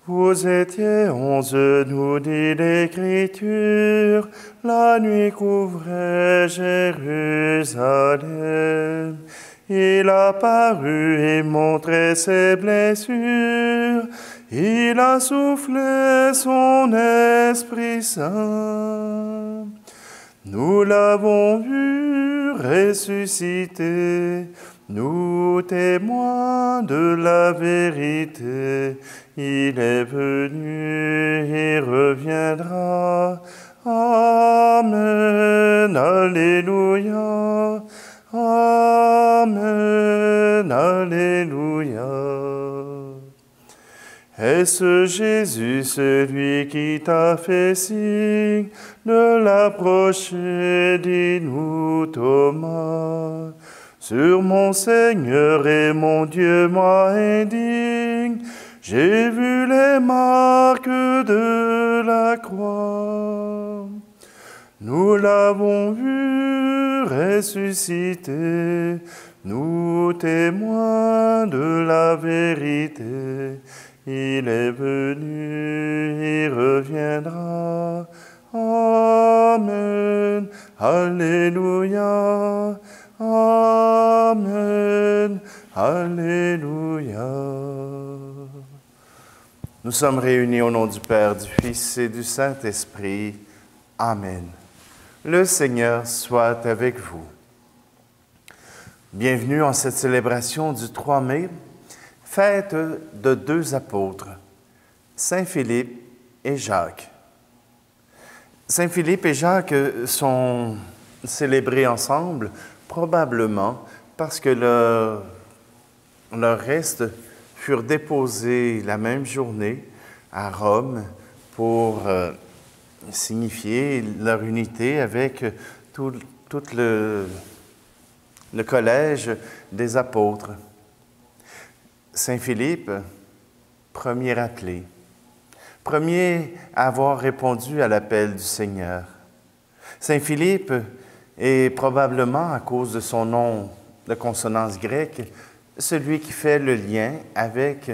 Vous étiez 11, nous dit l'Écriture, la nuit couvrait Jérusalem. Il apparut et montrait ses blessures, il a soufflé son Esprit Saint. Nous l'avons vu ressusciter, nous témoins de la vérité. Il est venu et reviendra. Amen, alléluia. Amen, alléluia. Est-ce Jésus, celui qui t'a fait signe de l'approcher, dis-nous Thomas. Sur mon Seigneur et mon Dieu, moi indigne, j'ai vu les marques de la croix. Nous l'avons vu ressusciter, nous témoins de la vérité. Il est venu et reviendra. Amen. Alléluia. Amen. Alléluia. Nous sommes réunis au nom du Père, du Fils et du Saint-Esprit. Amen. Le Seigneur soit avec vous. Bienvenue en cette célébration du 3 mai, fête de deux apôtres, Saint Philippe et Jacques. Saint Philippe et Jacques sont célébrés ensemble, probablement parce que leurs restes furent déposés la même journée à Rome pour signifier leur unité avec tout le collège des apôtres. Saint Philippe, premier appelé, premier à avoir répondu à l'appel du Seigneur. Saint Philippe est probablement, à cause de son nom de consonance grecque, celui qui fait le lien avec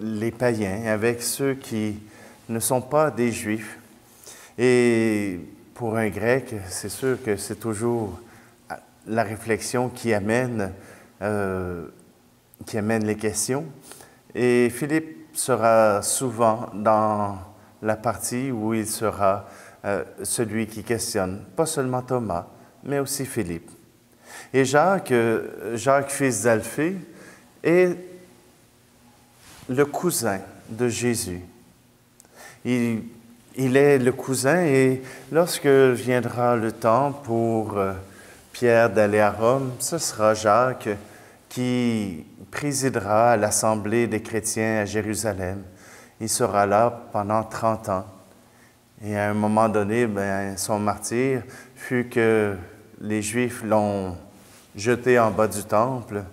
les païens, avec ceux qui ne sont pas des Juifs. Et pour un Grec, c'est sûr que c'est toujours la réflexion qui amène les questions. Et Philippe sera souvent dans la partie où il sera celui qui questionne, pas seulement Thomas, mais aussi Philippe. Et Jacques, fils d'Alphée, est le cousin de Jésus. Il est le cousin et lorsque viendra le temps pour Pierre d'aller à Rome, ce sera Jacques qui présidera à l'Assemblée des chrétiens à Jérusalem. Il sera là pendant 30 ans. Et à un moment donné, son martyre fut que les Juifs l'ont jeté en bas du temple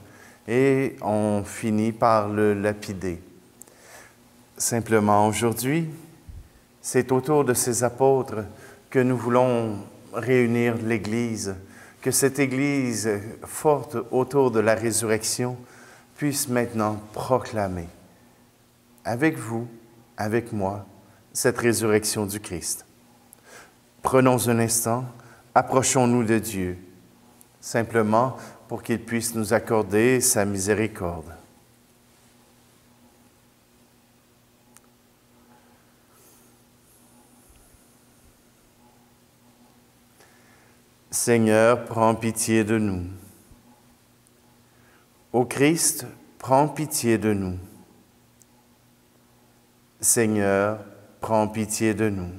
et ont fini par le lapider. Simplement, aujourd'hui, c'est autour de ces apôtres que nous voulons réunir l'Église, que cette Église forte autour de la résurrection puisse maintenant proclamer, avec vous, avec moi, cette résurrection du Christ. Prenons un instant, approchons-nous de Dieu, simplement pour qu'il puisse nous accorder sa miséricorde. Seigneur, prends pitié de nous. Ô Christ, prends pitié de nous. Seigneur, prends pitié de nous.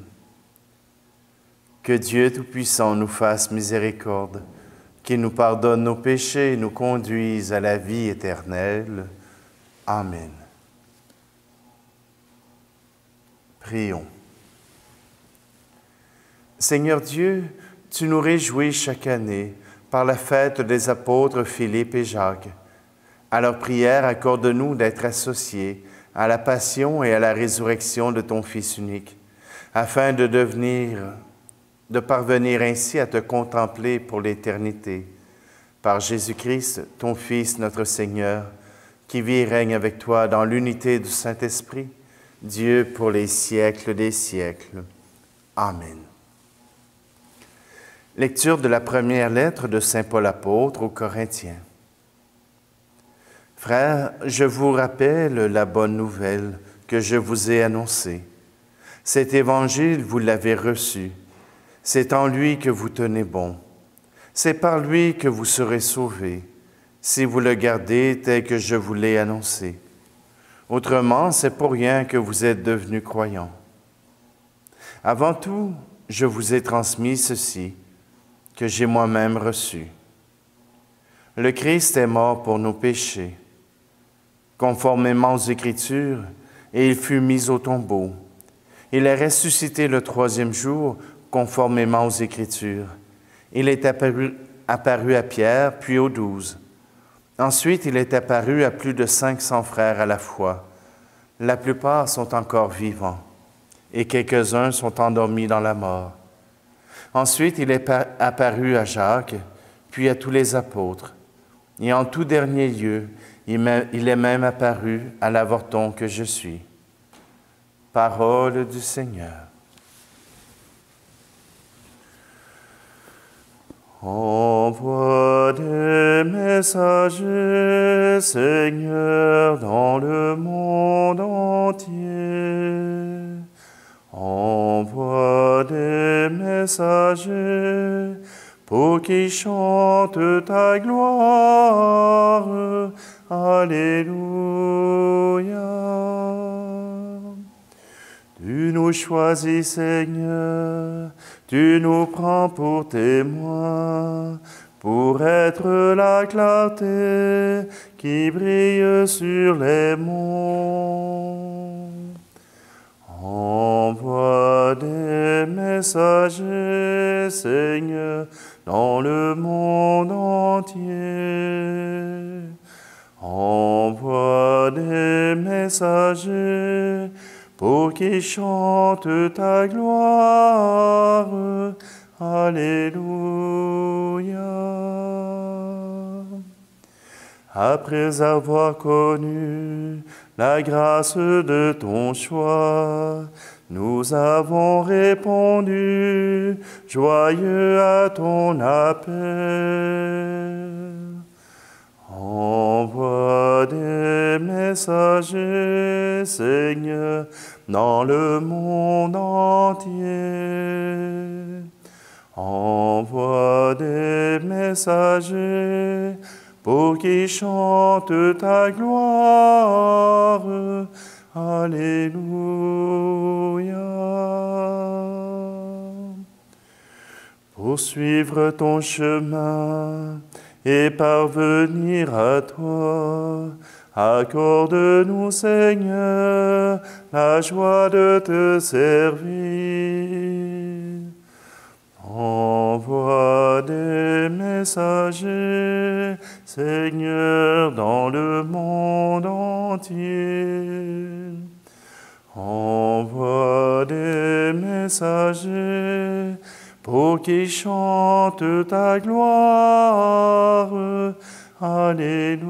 Que Dieu Tout-Puissant nous fasse miséricorde, qu'il nous pardonne nos péchés et nous conduise à la vie éternelle. Amen. Prions. Seigneur Dieu, tu nous réjouis chaque année par la fête des apôtres Philippe et Jacques. À leur prière, accorde-nous d'être associés à la passion et à la résurrection de ton Fils unique, afin de parvenir ainsi à te contempler pour l'éternité. Par Jésus-Christ, ton Fils, notre Seigneur, qui vit et règne avec toi dans l'unité du Saint-Esprit, Dieu pour les siècles des siècles. Amen. Lecture de la première lettre de saint Paul apôtre aux Corinthiens. Frères, je vous rappelle la bonne nouvelle que je vous ai annoncée. Cet évangile, vous l'avez reçu. C'est en lui que vous tenez bon. C'est par lui que vous serez sauvés, si vous le gardez tel que je vous l'ai annoncé. Autrement, c'est pour rien que vous êtes devenus croyants. Avant tout, je vous ai transmis ceci, que j'ai moi-même reçu. Le Christ est mort pour nos péchés, conformément aux Écritures, et il fut mis au tombeau. Il est ressuscité le troisième jour, conformément aux Écritures. Il est apparu à Pierre, puis aux 12. Ensuite, il est apparu à plus de 500 frères à la fois. La plupart sont encore vivants, et quelques-uns sont endormis dans la mort. Ensuite, il est apparu à Jacques, puis à tous les apôtres. Et en tout dernier lieu, il est même apparu à l'avorton que je suis. Parole du Seigneur. Envoie des messagers, Seigneur, dans le monde entier. Envoie des messagers pour qu'ils chantent ta gloire. Alléluia. Tu nous choisis, Seigneur, tu nous prends pour témoins, pour être la clarté qui brille sur les monts. Envoie des messagers, Seigneur, dans le monde entier. Envoie des messagers pour qu'ils chantent ta gloire. Alléluia. Après avoir connu la grâce de ton choix, nous avons répondu, joyeux à ton appel. Envoie des messagers, Seigneur, dans le monde entier. Envoie des messagers pour qu'ils chantent ta gloire. Alléluia. Pour suivre ton chemin et parvenir à toi, accorde-nous, Seigneur, la joie de te servir. Envoie des messagers, Seigneur, dans le monde entier. Envoie des messagers pour qu'ils chantent ta gloire. Alléluia.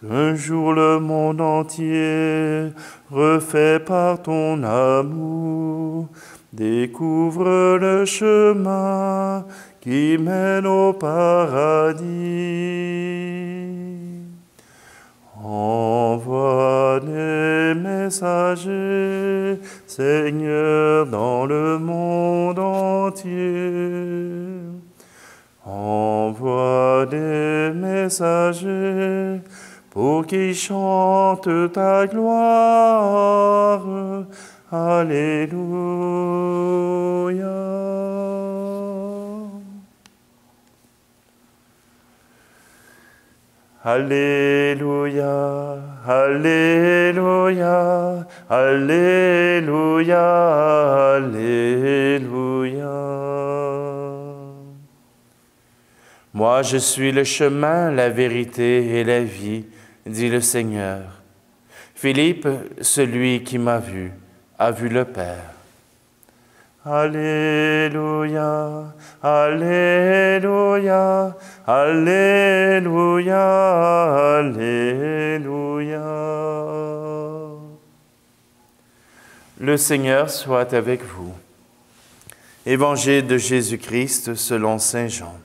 Qu'un jour le monde entier, refait par ton amour, découvre le chemin qui mène au paradis. Envoie des messagers, Seigneur, dans le monde entier. Envoie des messagers pour qu'ils chantent ta gloire. Alléluia. Alléluia, Alléluia, Alléluia, Alléluia. Moi, je suis le chemin, la vérité et la vie, dit le Seigneur. Philippe, celui qui m'a vu, a vu le Père. Alléluia, Alléluia, Alléluia, Alléluia. Le Seigneur soit avec vous. Évangile de Jésus-Christ selon saint Jean.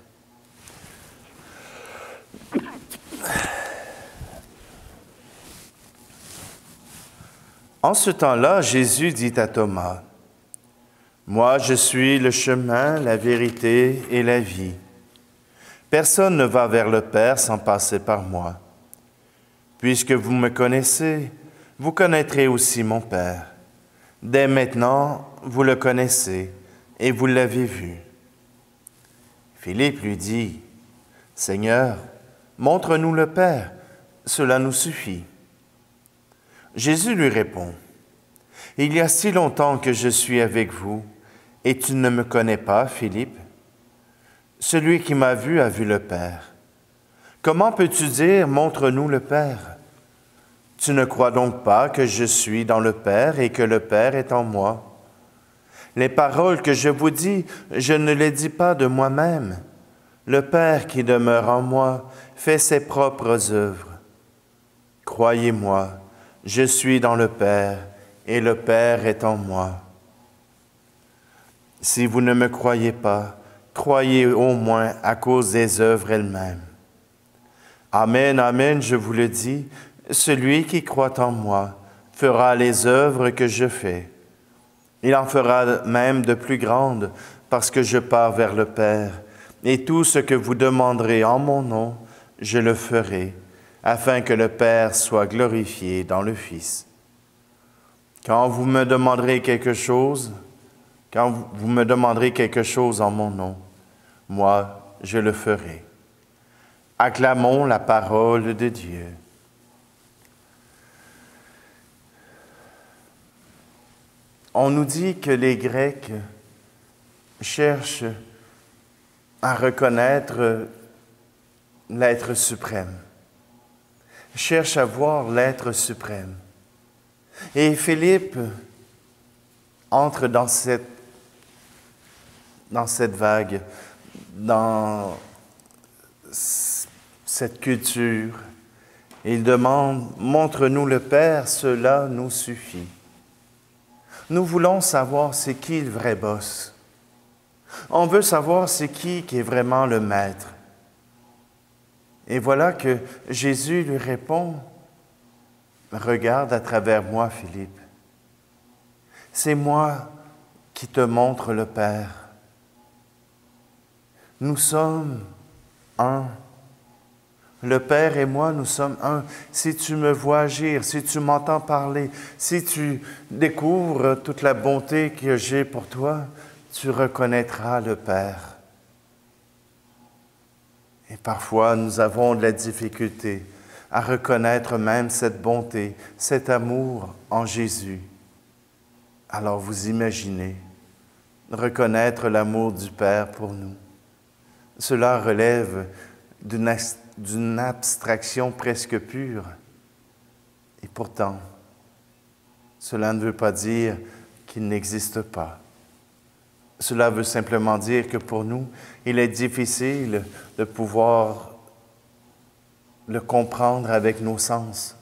En ce temps-là, Jésus dit à Thomas, « Moi, je suis le chemin, la vérité et la vie. Personne ne va vers le Père sans passer par moi. Puisque vous me connaissez, vous connaîtrez aussi mon Père. Dès maintenant, vous le connaissez et vous l'avez vu. » Philippe lui dit, « Seigneur, montre-nous le Père, cela nous suffit. » Jésus lui répond, « Il y a si longtemps que je suis avec vous, et tu ne me connais pas, Philippe? Celui qui m'a vu a vu le Père. Comment peux-tu dire, montre-nous le Père? Tu ne crois donc pas que je suis dans le Père et que le Père est en moi? Les paroles que je vous dis, je ne les dis pas de moi-même. Le Père qui demeure en moi fait ses propres œuvres. Croyez-moi, je suis dans le Père et le Père est en moi. Si vous ne me croyez pas, croyez au moins à cause des œuvres elles-mêmes. Amen, amen, je vous le dis, celui qui croit en moi fera les œuvres que je fais. Il en fera même de plus grandes, parce que je pars vers le Père, et tout ce que vous demanderez en mon nom, je le ferai, afin que le Père soit glorifié dans le Fils. Quand vous me demanderez quelque chose en mon nom, moi, je le ferai. Acclamons la parole de Dieu. On nous dit que les Grecs cherchent à reconnaître l'être suprême, cherchent à voir l'être suprême. Et Philippe entre dans cette vague, dans cette culture. Il demande, montre-nous le Père, cela nous suffit. Nous voulons savoir c'est qui le vrai boss. On veut savoir c'est qui est vraiment le maître. Et voilà que Jésus lui répond, regarde à travers moi, Philippe. C'est moi qui te montre le Père. Nous sommes un. Le Père et moi, nous sommes un. Si tu me vois agir, si tu m'entends parler, si tu découvres toute la bonté que j'ai pour toi, tu reconnaîtras le Père. Et parfois, nous avons de la difficulté à reconnaître même cette bonté, cet amour en Jésus. Alors vous imaginez reconnaître l'amour du Père pour nous. Cela relève d'une abstraction presque pure. Et pourtant, cela ne veut pas dire qu'il n'existe pas. Cela veut simplement dire que pour nous, il est difficile de pouvoir le comprendre avec nos sens.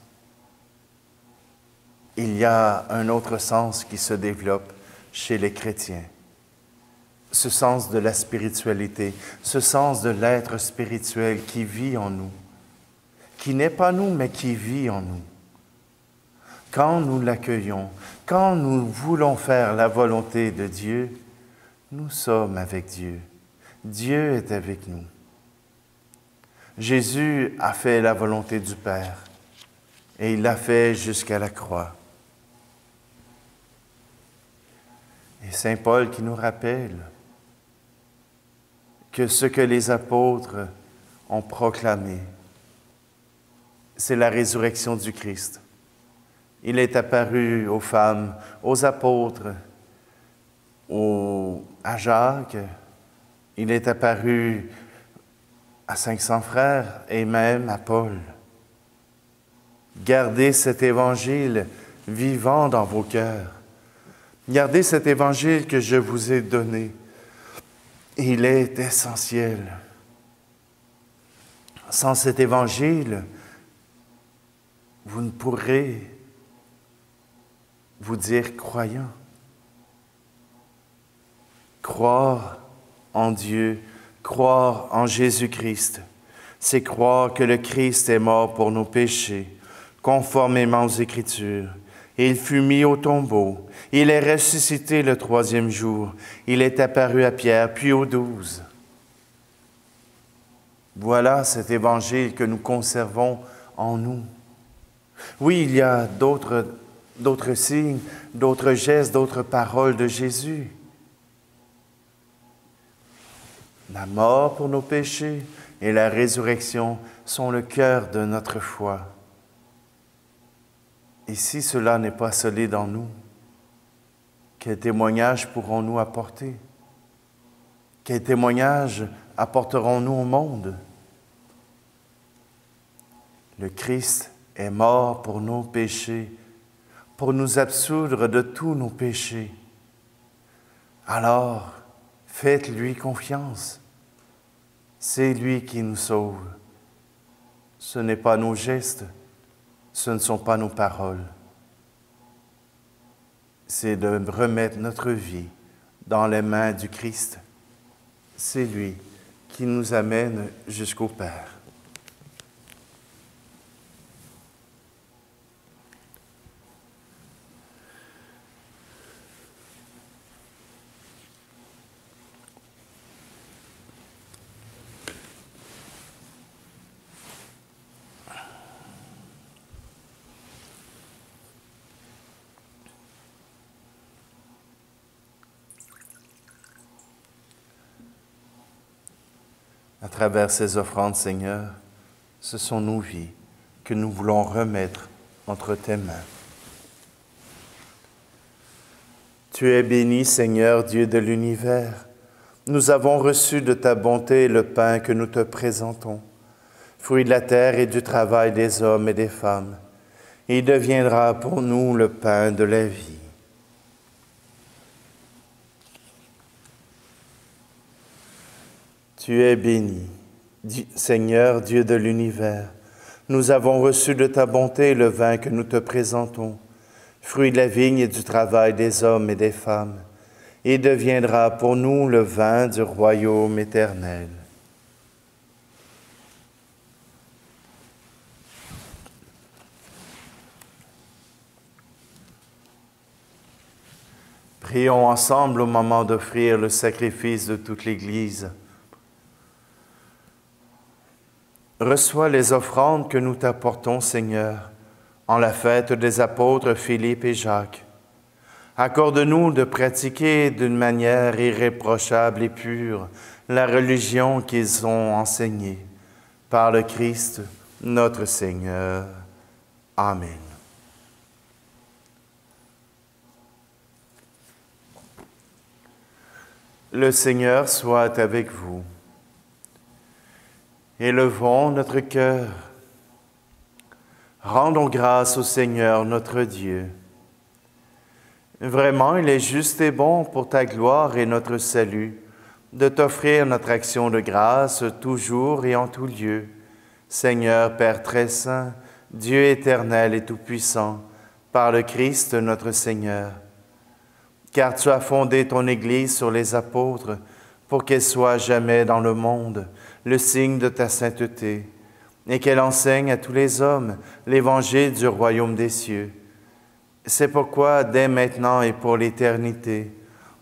Il y a un autre sens qui se développe chez les chrétiens. Ce sens de la spiritualité, ce sens de l'être spirituel qui vit en nous, qui n'est pas nous, mais qui vit en nous. Quand nous l'accueillons, quand nous voulons faire la volonté de Dieu, nous sommes avec Dieu. Dieu est avec nous. Jésus a fait la volonté du Père et il l'a fait jusqu'à la croix. Et saint Paul qui nous rappelle que ce que les apôtres ont proclamé, c'est la résurrection du Christ. Il est apparu aux femmes, aux apôtres, à Jacques, il est apparu à 500 frères et même à Paul. Gardez cet évangile vivant dans vos cœurs, Gardez cet évangile que je vous ai donné. Il est essentiel. Sans cet évangile, vous ne pourrez vous dire croyant. Croire en Dieu, croire en Jésus-Christ, c'est croire que le Christ est mort pour nos péchés, conformément aux Écritures. Il fut mis au tombeau. Il est ressuscité le 3e jour. Il est apparu à Pierre, puis aux 12. Voilà cet évangile que nous conservons en nous. Oui, il y a d'autres signes, d'autres gestes, d'autres paroles de Jésus. La mort pour nos péchés et la résurrection sont le cœur de notre foi. Et si cela n'est pas solide en nous, quel témoignage pourrons-nous apporter? Quel témoignage apporterons-nous au monde? Le Christ est mort pour nos péchés, pour nous absoudre de tous nos péchés. Alors, faites-lui confiance. C'est lui qui nous sauve. Ce n'est pas nos gestes, ce ne sont pas nos paroles. C'est de remettre notre vie dans les mains du Christ. C'est lui qui nous amène jusqu'au Père. À travers ces offrandes, Seigneur, ce sont nos vies que nous voulons remettre entre tes mains. Tu es béni, Seigneur, Dieu de l'univers. Nous avons reçu de ta bonté le pain que nous te présentons, fruit de la terre et du travail des hommes et des femmes. Il deviendra pour nous le pain de la vie. Tu es béni, Seigneur, Dieu de l'univers. Nous avons reçu de ta bonté le vin que nous te présentons, fruit de la vigne et du travail des hommes et des femmes. Il deviendra pour nous le vin du royaume éternel. Prions ensemble au moment d'offrir le sacrifice de toute l'Église. Reçois les offrandes que nous t'apportons, Seigneur, en la fête des apôtres Philippe et Jacques. Accorde-nous de pratiquer d'une manière irréprochable et pure la religion qu'ils ont enseignée. Par le Christ, notre Seigneur. Amen. Le Seigneur soit avec vous. Élevons notre cœur. Rendons grâce au Seigneur notre Dieu. Vraiment, il est juste et bon pour ta gloire et notre salut de t'offrir notre action de grâce toujours et en tout lieu. Seigneur Père très saint, Dieu éternel et tout-puissant, par le Christ notre Seigneur. Car tu as fondé ton Église sur les apôtres pour qu'elle soit jamais dans le monde le signe de ta sainteté, et qu'elle enseigne à tous les hommes l'évangile du royaume des cieux. C'est pourquoi, dès maintenant et pour l'éternité,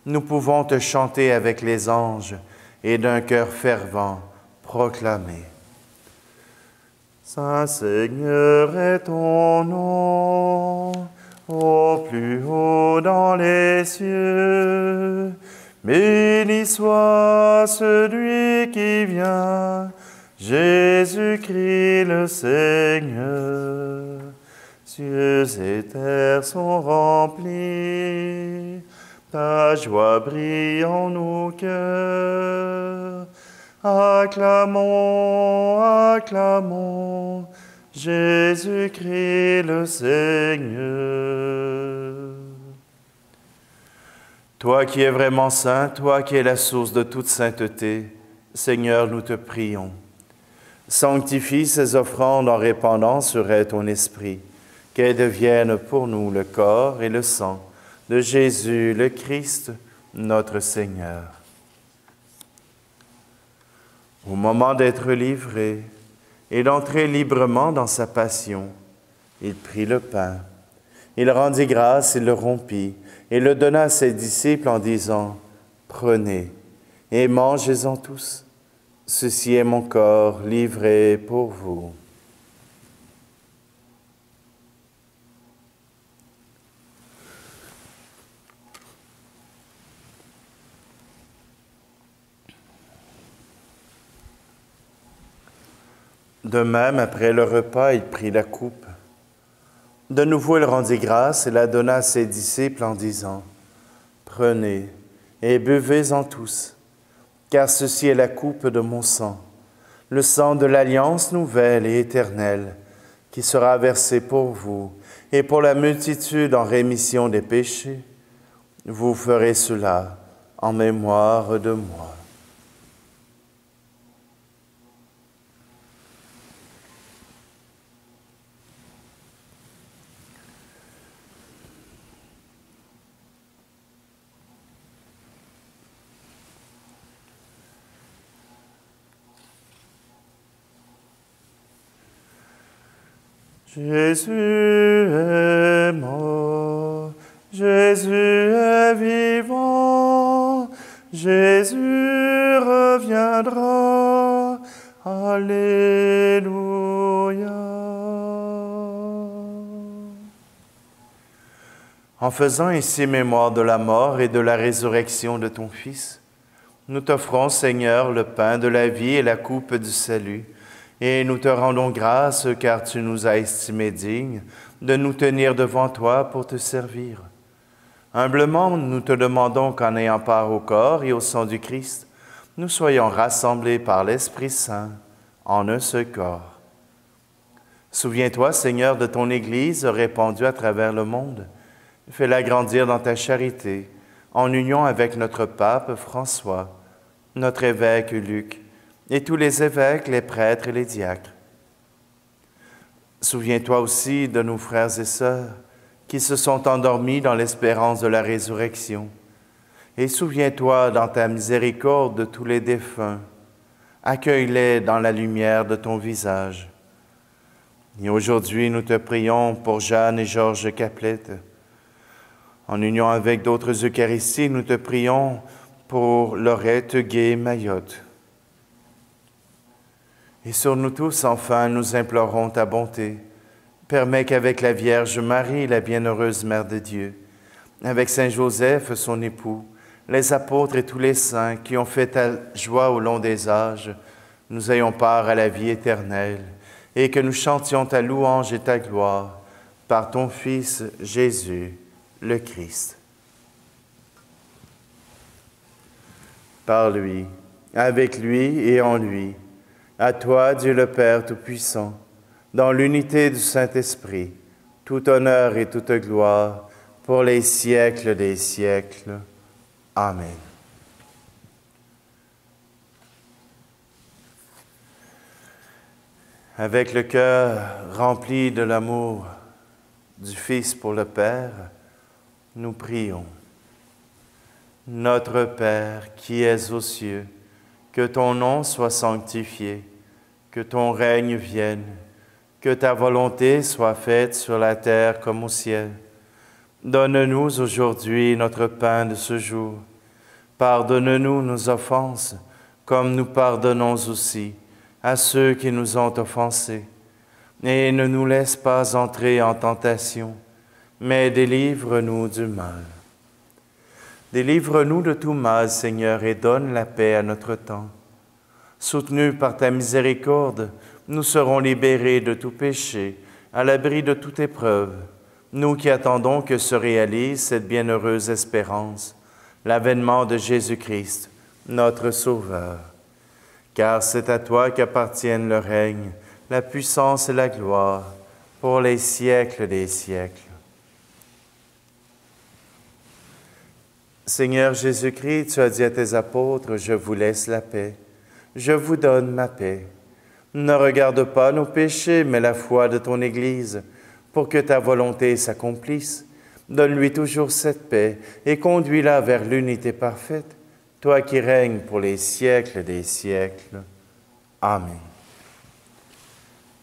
nous pouvons te chanter avec les anges et d'un cœur fervent proclamer. Saint Seigneur est ton nom, au plus haut dans les cieux. Béni soit celui qui vient, Jésus-Christ le Seigneur. Cieux et terre sont remplis, ta joie brille en nos cœurs. Acclamons, acclamons, Jésus-Christ le Seigneur. Toi qui es vraiment saint, toi qui es la source de toute sainteté, Seigneur, nous te prions. Sanctifie ces offrandes en répandant sur elles ton esprit, qu'elles deviennent pour nous le corps et le sang de Jésus le Christ, notre Seigneur. Au moment d'être livré et d'entrer librement dans sa passion, il prit le pain. Il rendit grâce, il le rompit et le donna à ses disciples en disant, « Prenez et mangez-en tous. Ceci est mon corps livré pour vous. » De même, après le repas, il prit la coupe. De nouveau, il rendit grâce et la donna à ses disciples en disant, « Prenez et buvez-en tous, car ceci est la coupe de mon sang, le sang de l'alliance nouvelle et éternelle, qui sera versé pour vous et pour la multitude en rémission des péchés. Vous ferez cela en mémoire de moi. » Jésus est mort, Jésus est vivant, Jésus reviendra, Alléluia. En faisant ici mémoire de la mort et de la résurrection de ton Fils, nous t'offrons, Seigneur, le pain de la vie et la coupe du salut, et nous te rendons grâce car tu nous as estimés dignes de nous tenir devant toi pour te servir. Humblement, nous te demandons qu'en ayant part au corps et au sang du Christ, nous soyons rassemblés par l'Esprit Saint en un seul corps. Souviens-toi, Seigneur, de ton Église répandue à travers le monde. Fais-la grandir dans ta charité, en union avec notre pape François, notre évêque Luc, et tous les évêques, les prêtres et les diacres. Souviens-toi aussi de nos frères et sœurs qui se sont endormis dans l'espérance de la résurrection. Et souviens-toi dans ta miséricorde de tous les défunts. Accueille-les dans la lumière de ton visage. Et aujourd'hui, nous te prions pour Jeanne et Georges Caplette. En union avec d'autres Eucharisties, nous te prions pour Laurette Gay-Mayotte. Et sur nous tous, enfin, nous implorons ta bonté. Permets qu'avec la Vierge Marie, la bienheureuse Mère de Dieu, avec Saint Joseph, son époux, les apôtres et tous les saints qui ont fait ta joie au long des âges, nous ayons part à la vie éternelle et que nous chantions ta louange et ta gloire par ton Fils Jésus, le Christ. Par lui, avec lui et en lui, à toi, Dieu le Père Tout-Puissant, dans l'unité du Saint-Esprit, tout honneur et toute gloire pour les siècles des siècles. Amen. Avec le cœur rempli de l'amour du Fils pour le Père, nous prions. Notre Père qui es aux cieux, que ton nom soit sanctifié, que ton règne vienne, que ta volonté soit faite sur la terre comme au ciel. Donne-nous aujourd'hui notre pain de ce jour. Pardonne-nous nos offenses, comme nous pardonnons aussi à ceux qui nous ont offensés. Et ne nous laisse pas entrer en tentation, mais délivre-nous du mal. Délivre-nous de tout mal, Seigneur, et donne la paix à notre temps. Soutenus par ta miséricorde, nous serons libérés de tout péché, à l'abri de toute épreuve, nous qui attendons que se réalise cette bienheureuse espérance, l'avènement de Jésus-Christ, notre Sauveur. Car c'est à toi qu'appartiennent le règne, la puissance et la gloire, pour les siècles des siècles. Seigneur Jésus-Christ, tu as dit à tes apôtres, je vous laisse la paix, je vous donne ma paix. Ne regarde pas nos péchés, mais la foi de ton Église, pour que ta volonté s'accomplisse. Donne-lui toujours cette paix et conduis-la vers l'unité parfaite, toi qui règnes pour les siècles des siècles. Amen.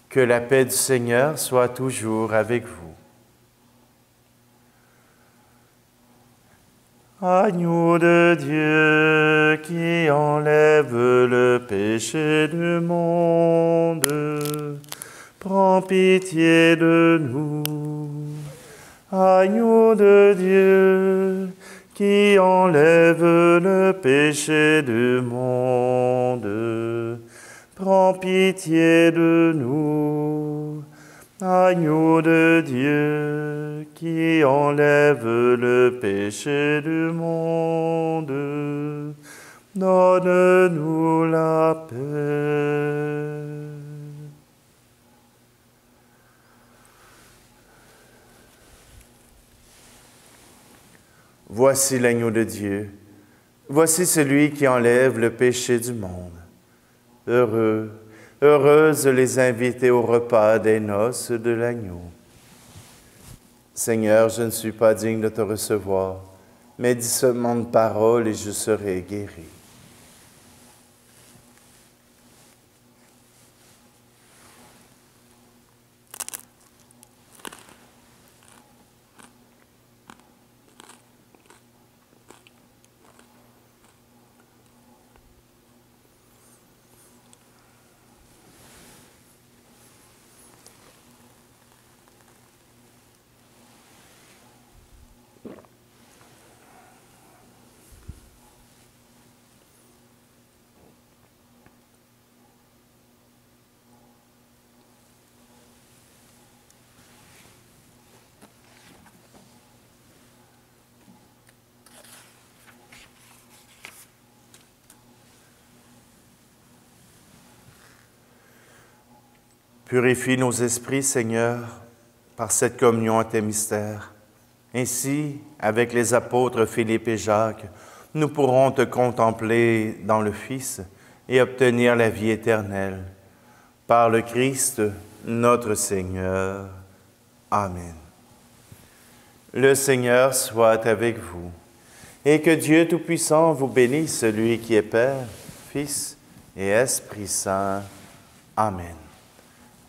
Que la paix du Seigneur soit toujours avec vous. Agneau de Dieu qui enlève le péché du monde, prends pitié de nous. Agneau de Dieu qui enlève le péché du monde, prends pitié de nous. Agneau de Dieu qui enlève le péché du monde, donne-nous la paix. Voici l'agneau de Dieu, voici celui qui enlève le péché du monde. Heureux, heureuses les invités au repas des noces de l'agneau. Seigneur, je ne suis pas digne de te recevoir, mais dis seulement une parole et je serai guéri. Purifie nos esprits, Seigneur, par cette communion à tes mystères. Ainsi, avec les apôtres Philippe et Jacques, nous pourrons te contempler dans le Fils et obtenir la vie éternelle. Par le Christ, notre Seigneur. Amen. Le Seigneur soit avec vous, et que Dieu Tout-Puissant vous bénisse, celui qui est Père, Fils et Esprit Saint. Amen.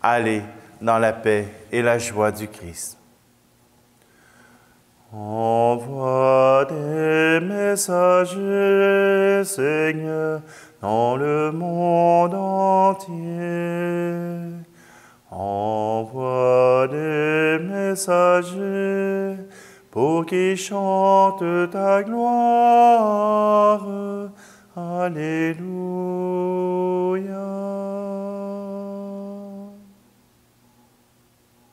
Allez dans la paix et la joie du Christ. Envoie des messagers, Seigneur, dans le monde entier. Envoie des messagers pour qu'ils chantent ta gloire. Alléluia.